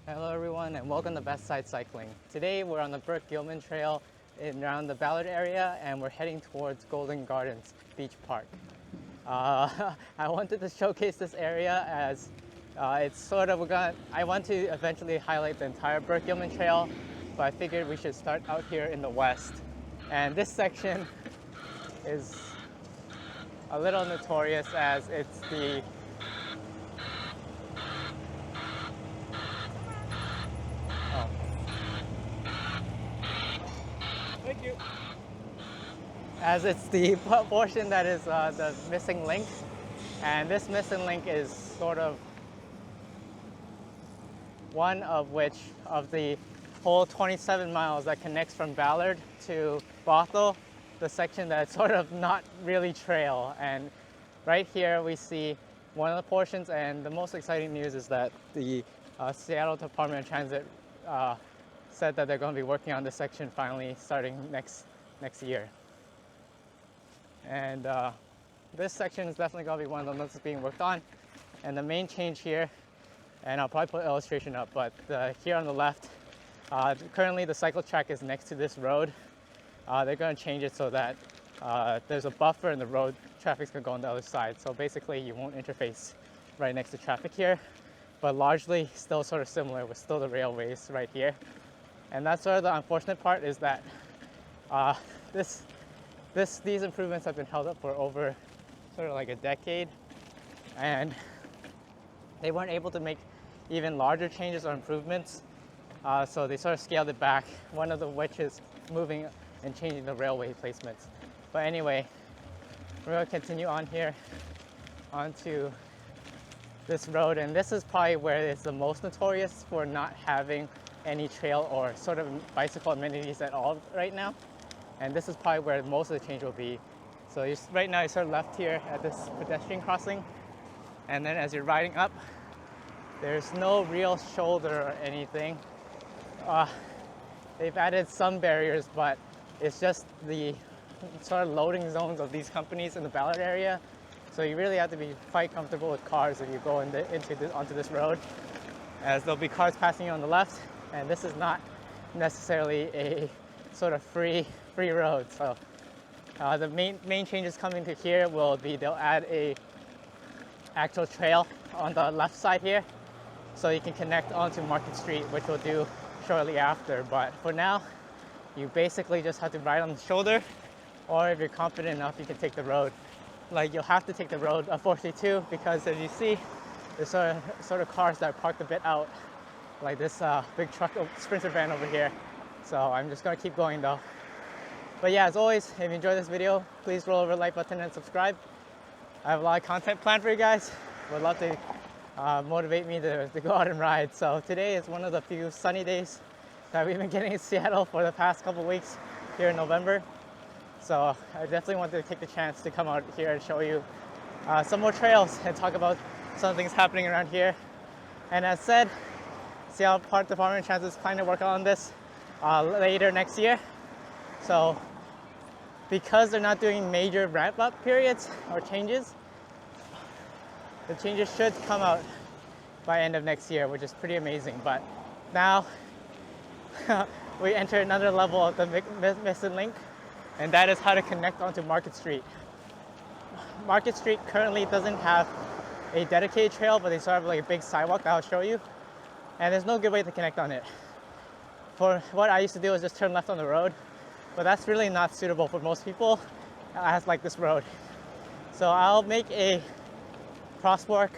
Hello everyone and welcome to Best Side Cycling. Today we're on the Burke-Gilman Trail around the Ballard area and we're heading towards Golden Gardens Beach Park. I wanted to showcase this area as it's sort of, I want to eventually highlight the entire Burke-Gilman Trail, but I figured we should start out here in the west. And this section is a little notorious as it's the Thank you. as it's the portion that is the missing link. And this missing link is sort of one of the whole 27 miles that connects from Ballard to Bothell, the section that's sort of not really trail. And right here we see one of the portions, and the most exciting news is that the Seattle Department of Transit said that they're going to be working on this section finally starting next year. And this section is definitely going to be one of the ones that's being worked on. And the main change here, and I'll probably put an illustration up, but here on the left, currently the cycle track is next to this road. They're going to change it so that there's a buffer and the road traffic's going to go on the other side. So basically you won't interface right next to traffic here, but largely still sort of similar with still the railways right here. And that's sort of the unfortunate part, is that these improvements have been held up for over sort of like a decade, and they weren't able to make even larger changes or improvements, so they sort of scaled it back, one of which is moving and changing the railway placements. But anyway, we're going to continue on here onto this road, and this is probably where it's the most notorious for not having any trail or sort of bicycle amenities at all right now. And this is probably where most of the change will be. So right now you sort of left here at this pedestrian crossing, and then as you're riding up, there's no real shoulder or anything. They've added some barriers, but it's just the sort of loading zones of these companies in the Ballard area. So you really have to be quite comfortable with cars if you go onto this road, as there'll be cars passing you on the left, and this is not necessarily a sort of free road. So the main changes coming to here will be they'll add a actual trail on the left side here, so you can connect onto Market Street, which we'll do shortly after. But for now, you basically just have to ride on the shoulder, or if you're confident enough, you can take the road. Like, you'll have to take the road, unfortunately, too, because as you see, there's sort of cars that are parked a bit out, like this big truck, Sprinter van over here. So I'm just gonna keep going though. But yeah, as always, if you enjoyed this video, please roll over the like button and subscribe. I have a lot of content planned for you guys. Would love to motivate me to go out and ride. So today is one of the few sunny days that we've been getting in Seattle for the past couple weeks here in November. So I definitely wanted to take the chance to come out here and show you some more trails and talk about some things happening around here. And as said, Seattle Department of Transit is planning to work on this later next year. So because they're not doing major ramp up periods or changes, the changes should come out by end of next year, which is pretty amazing. But now we enter another level of the missing link, and that is how to connect onto Market Street. Market Street currently doesn't have a dedicated trail, but they sort of like a big sidewalk that I'll show you, and there's no good way to connect on it. For what I used to do is just turn left on the road, but that's really not suitable for most people as like this road. So I'll make a crosswalk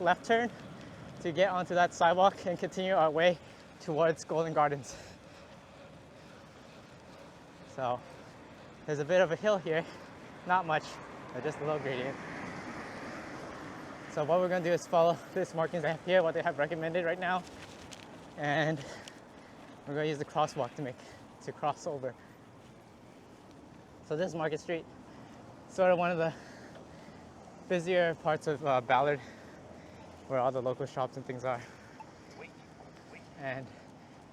left turn to get onto that sidewalk and continue our way towards Golden Gardens. So there's a bit of a hill here, not much, but just a little gradient. So what we're gonna do is follow this markings I have here, what they have recommended right now, and we're gonna use the crosswalk to cross over. So this is Market Street, sort of one of the busier parts of Ballard, where all the local shops and things are. And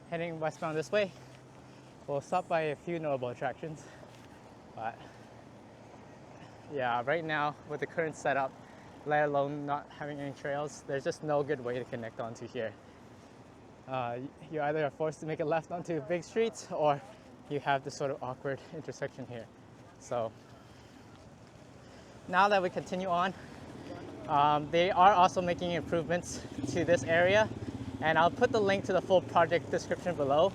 heading westbound this way, we'll stop by a few notable attractions. But yeah, right now with the current setup, let alone not having any trails, there's just no good way to connect onto here. You either are forced to make a left onto big streets, or you have this sort of awkward intersection here. So now that we continue on, they are also making improvements to this area, and I'll put the link to the full project description below.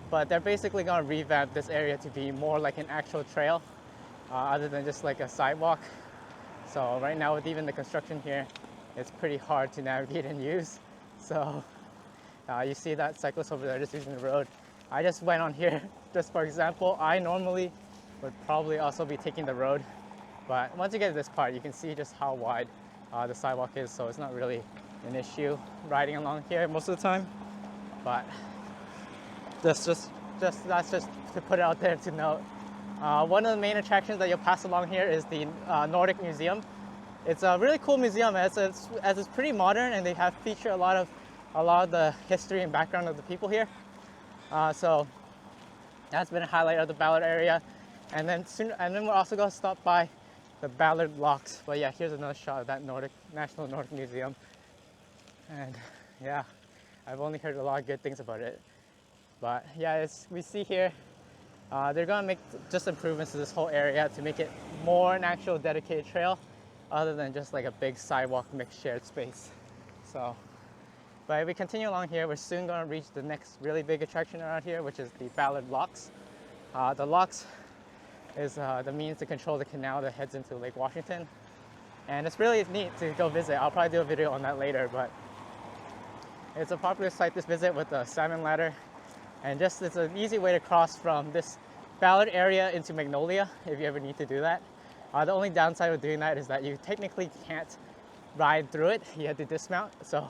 But they're basically going to revamp this area to be more like an actual trail, other than just like a sidewalk. So right now, with even the construction here, it's pretty hard to navigate and use. So you see that cyclist over there just using the road. I just went on here, just for example. I normally would probably also be taking the road, but once you get to this part, you can see just how wide the sidewalk is, so it's not really an issue riding along here most of the time. But that's just to put it out there to note. One of the main attractions that you'll pass along here is the Nordic Museum. It's a really cool museum as it's pretty modern, and they have featured a lot of the history and background of the people here. So that's been a highlight of the Ballard area. And then we're also going to stop by the Ballard Locks. But yeah, here's another shot of that National Nordic Museum. And yeah, I've only heard a lot of good things about it. But yeah, we see here, they're going to make just improvements to this whole area to make it more an actual dedicated trail, other than just like a big sidewalk mixed shared space. So, but if we continue along here, we're soon going to reach the next really big attraction around here, which is the Ballard Locks. The locks is the means to control the canal that heads into Lake Washington. And it's really neat to go visit. I'll probably do a video on that later, but it's a popular site to visit with the salmon ladder. And just it's an easy way to cross from this Ballard area into Magnolia if you ever need to do that. The only downside of doing that is that you technically can't ride through it. You have to dismount. So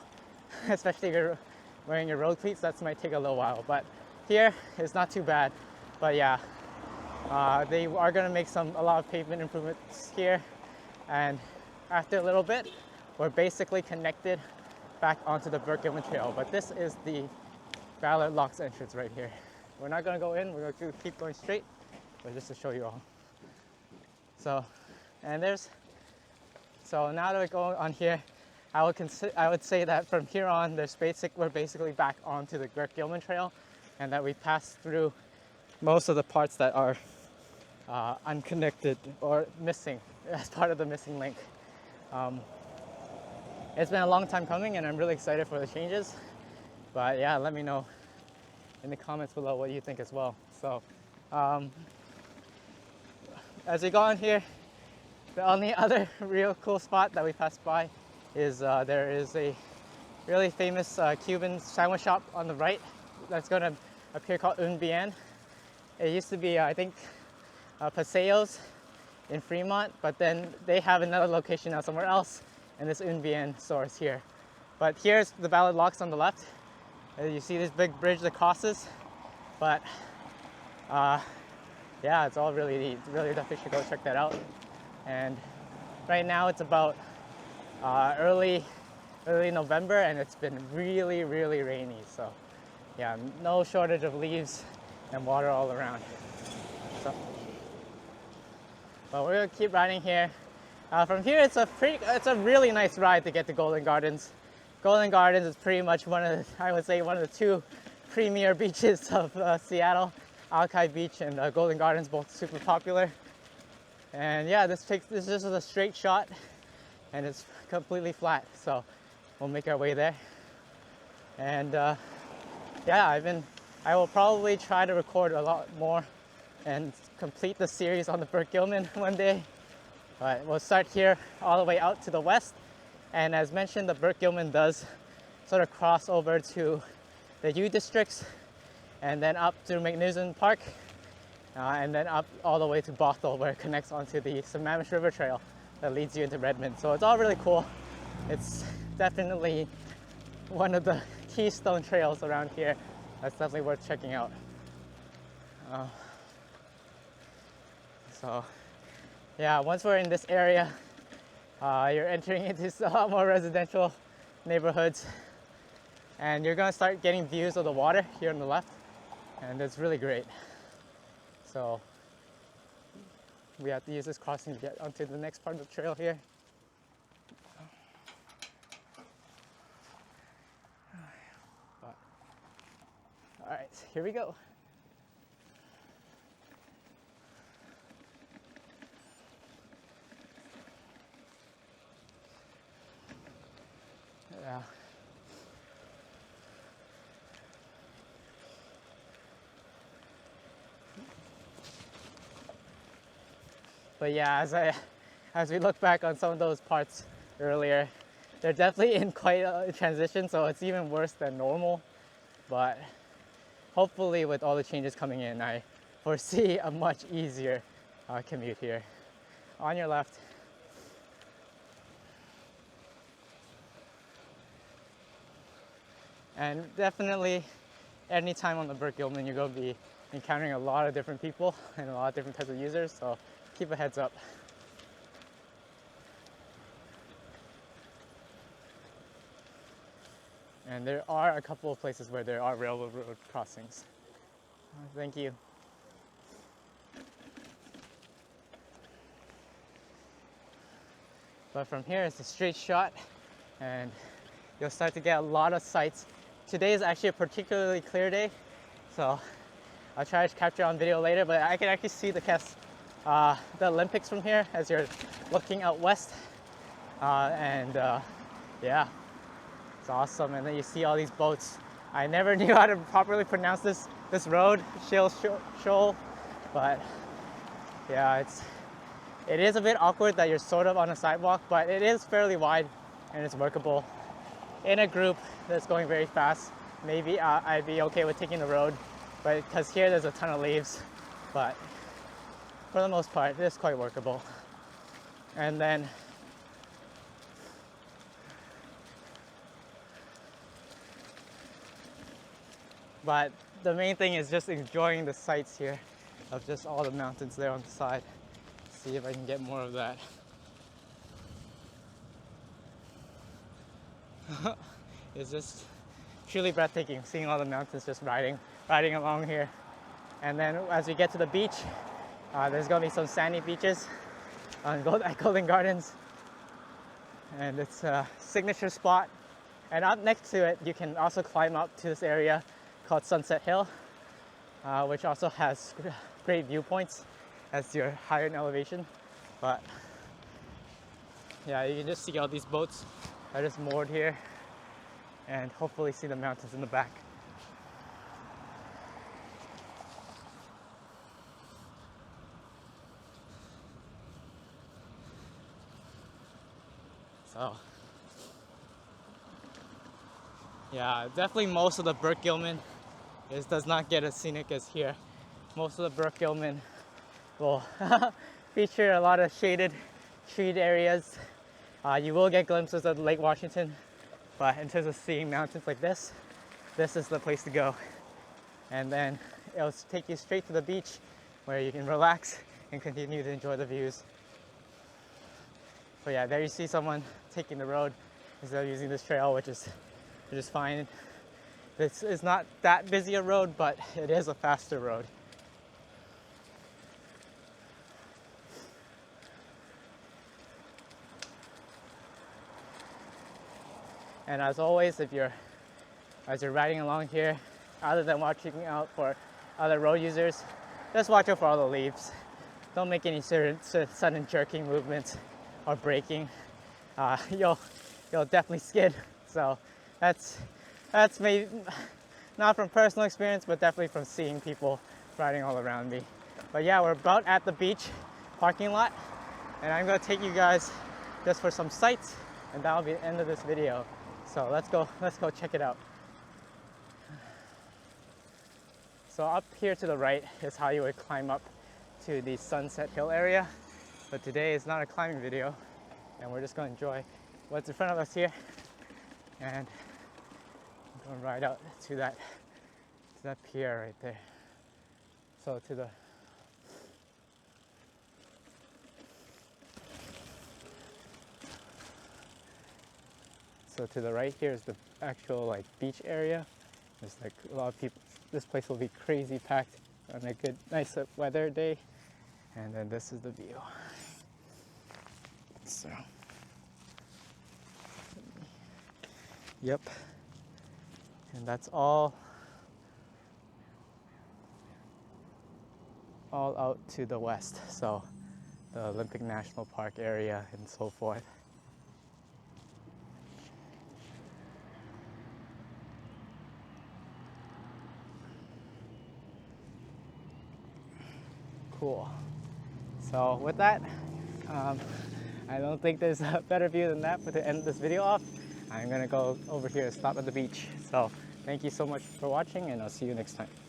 especially if you're wearing your road cleats, that might take a little while. But here it's not too bad. But yeah, they are going to make a lot of pavement improvements here. And after a little bit, we're basically connected back onto the Burke-Gilman Trail. But this is the Ballard Locks entrance right here. We're not going to go in, we're going to keep going straight, but just to show you all. So now that we go on here, I would say that from here on, we're basically back onto the Burke-Gilman Trail, and that we pass through most of the parts that are unconnected or missing as part of the missing link. It's been a long time coming, and I'm really excited for the changes. But yeah, let me know in the comments below what you think as well. So as we go on here, the only other real cool spot that we passed by is there is a really famous Cuban sandwich shop on the right that's going to appear called Un Bien. It used to be, I think, Paseos in Fremont, but then they have another location now somewhere else, and this Un Bien store is here. But here's the Ballard Locks on the left. You see this big bridge that crosses, but yeah, it's all really neat. Really definitely should go check that out. And right now it's about early November, and it's been really rainy. So yeah, no shortage of leaves and water all around. So, but we're gonna keep riding here. From here, it's a really nice ride to get to Golden Gardens. Golden Gardens is pretty much one of the two premier beaches of Seattle. Alki Beach and Golden Gardens, both super popular. And yeah, this is just a straight shot, and it's completely flat. So we'll make our way there. And yeah, I will probably try to record a lot more and complete the series on the Burke-Gilman one day. But we'll start here all the way out to the west. And as mentioned, the Burke-Gilman does sort of cross over to the U districts, and then up through McNewson Park, and then up all the way to Bothell, where it connects onto the Sammamish River Trail that leads you into Redmond. So it's all really cool. It's definitely one of the keystone trails around here. That's definitely worth checking out. So yeah, once we're in this area, you're entering into a lot more residential neighborhoods, and you're going to start getting views of the water here on the left, and it's really great. So we have to use this crossing to get onto the next part of the trail here. But All right, here we go. Yeah. But yeah, as we look back on some of those parts earlier, they're definitely in quite a transition, so it's even worse than normal. But hopefully with all the changes coming in, I foresee a much easier commute here. On your left. And definitely anytime on the Burke-Gilman, you're going to be encountering a lot of different people and a lot of different types of users, so keep a heads up. And there are a couple of places where there are railroad crossings. Thank you. But from here, it's a straight shot, and you'll start to get a lot of sights. Today is actually a particularly clear day, so I'll try to capture on video later, but I can actually see the Olympics from here as you're looking out west. Yeah, it's awesome. And then you see all these boats. I never knew how to properly pronounce this road, Shilshole, but yeah, it is a bit awkward that you're sort of on a sidewalk, but it is fairly wide and it's workable. In a group that's going very fast, maybe I'd be okay with taking the road, but because here there's a ton of leaves, but for the most part, it's quite workable. And then but the main thing is just enjoying the sights here of just all the mountains there on the side. See if I can get more of that. It's just truly breathtaking seeing all the mountains just riding along here. And then as we get to the beach, there's gonna be some sandy beaches at Golden Gardens, and it's a signature spot. And up next to it, you can also climb up to this area called Sunset Hill, which also has great viewpoints as you're higher in elevation. But yeah, you can just see all these boats that are just moored here, and hopefully see the mountains in the back. So yeah, definitely most of the Burke-Gilman does not get as scenic as here. Most of the Burke-Gilman will feature a lot of shaded treed areas. You will get glimpses of Lake Washington, but in terms of seeing mountains like this is the place to go. And then it'll take you straight to the beach where you can relax and continue to enjoy the views. But yeah, there you see someone taking the road instead of using this trail, which is fine. This is not that busy a road, but it is a faster road. And as always, as you're riding along here, other than watching out for other road users, just watch out for all the leaves. Don't make any sudden jerking movements or braking. You'll definitely skid. So that's maybe not from personal experience, but definitely from seeing people riding all around me. But yeah, we're about at the beach parking lot, and I'm gonna take you guys just for some sights, and that'll be the end of this video. So let's go check it out. So up here to the right is how you would climb up to the Sunset Hill area. But today is not a climbing video, and we're just gonna enjoy what's in front of us here. And I'm gonna ride out to that pier right there. So to the right here is the actual beach area. There's a lot of people. This place will be crazy packed on a nice weather day. And then this is the view. So, yep. And that's all all out to the west, so the Olympic National Park area and so forth. Cool. So with that, I don't think there's a better view than that, but to end this video off, I'm gonna go over here and stop at the beach. So thank you so much for watching, and I'll see you next time.